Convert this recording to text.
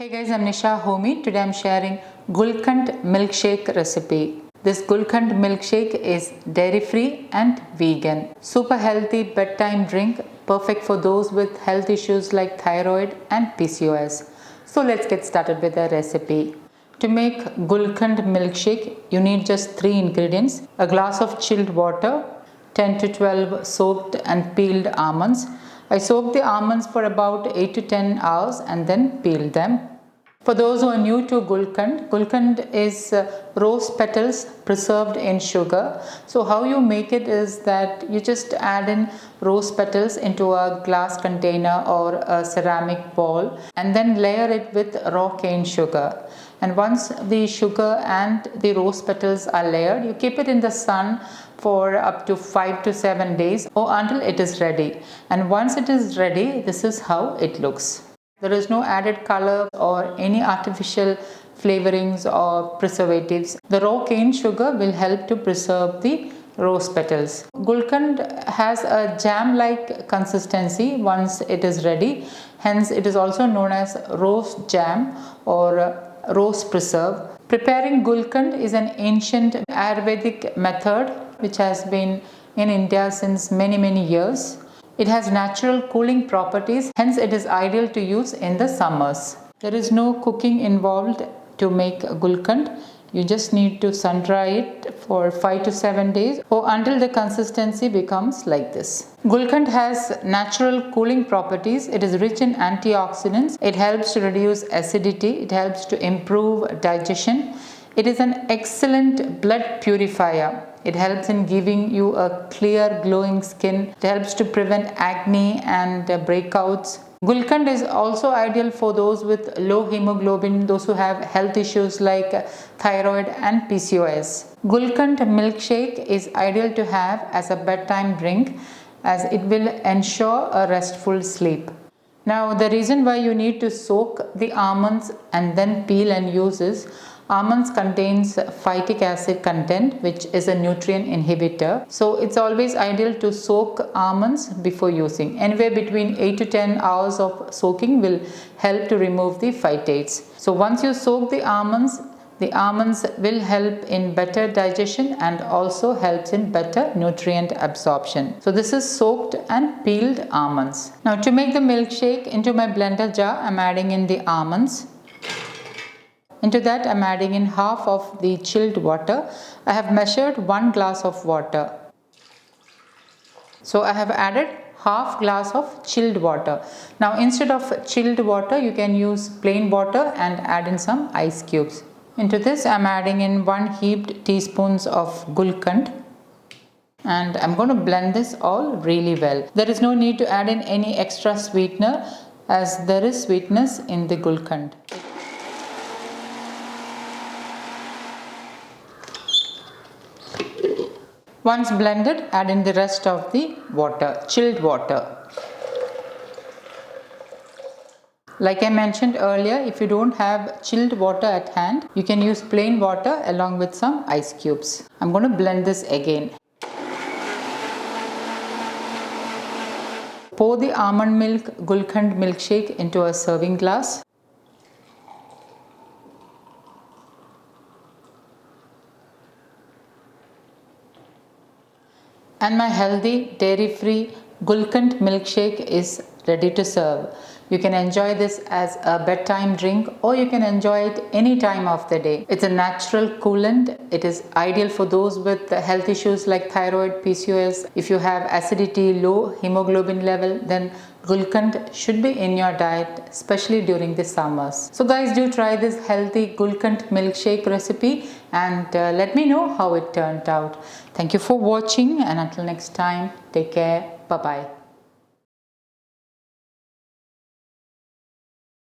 Hey guys, I'm Nisa Homey. Today I'm sharing Gulkand Milkshake recipe. This Gulkand Milkshake is dairy free and vegan. Super healthy bedtime drink, perfect for those with health issues like thyroid and PCOS. So let's get started with the recipe. To make Gulkand Milkshake, you need just 3 ingredients: a glass of chilled water, 10 to 12 soaked and peeled almonds. I soaked the almonds for about 8 to 10 hours and then peeled them. For those who are new to Gulkand, Gulkand is rose petals preserved in sugar. So how you make it is that you just add in rose petals into a glass container or a ceramic bowl and then layer it with raw cane sugar. And once the sugar and the rose petals are layered, you keep it in the sun for up to 5 to 7 days or until it is ready. And once it is ready, this is how it looks. There is no added color or any artificial flavorings or preservatives. The raw cane sugar will help to preserve the rose petals. Gulkand has a jam-like consistency once it is ready. Hence, it is also known as rose jam or rose preserve. Preparing Gulkand is an ancient Ayurvedic method which has been in India since many years. It has natural cooling properties, hence it is ideal to use in the summers. There is no cooking involved to make Gulkand. You just need to sun dry it for 5 to 7 days or until the consistency becomes like this. Gulkand has natural cooling properties. It is rich in antioxidants. It helps to reduce acidity. It helps to improve digestion. It is an excellent blood purifier. It helps in giving you a clear, glowing skin. It helps to prevent acne and breakouts. Gulkand is also ideal for those with low hemoglobin, those who have health issues like thyroid and PCOS. Gulkand Milkshake is ideal to have as a bedtime drink as it will ensure a restful sleep. Now, the reason why you need to soak the almonds and then peel and use is almonds contains phytic acid content, which is a nutrient inhibitor. So it's always ideal to soak almonds before using. Anywhere between 8 to 10 hours of soaking will help to remove the phytates. So once you soak the almonds will help in better digestion and also helps in better nutrient absorption. So this is soaked and peeled almonds. Now to make the milkshake, into my blender jar, I'm adding in the almonds. Into that, I'm adding in half of the chilled water. I have measured 1 glass of water. So I have added half glass of chilled water. Now instead of chilled water, you can use plain water and add in some ice cubes. Into this, I'm adding in 1 heaped teaspoons of Gulkand. And I'm going to blend this all really well. There is no need to add in any extra sweetener as there is sweetness in the Gulkand. Once blended, add in the rest of the water, chilled water. Like I mentioned earlier, if you don't have chilled water at hand, you can use plain water along with some ice cubes. I'm going to blend this again. Pour the almond milk Gulkand milkshake into a serving glass. And my healthy, dairy-free Gulkand milkshake is ready to serve. You can enjoy this as a bedtime drink or you can enjoy it any time of the day. It's a natural coolant. It is ideal for those with health issues like thyroid, PCOS. If you have acidity, low hemoglobin level, then Gulkand should be in your diet, especially during the summers. So guys, do try this healthy Gulkand milkshake recipe and let me know how it turned out. Thank you for watching and until next time, take care. Bye-bye.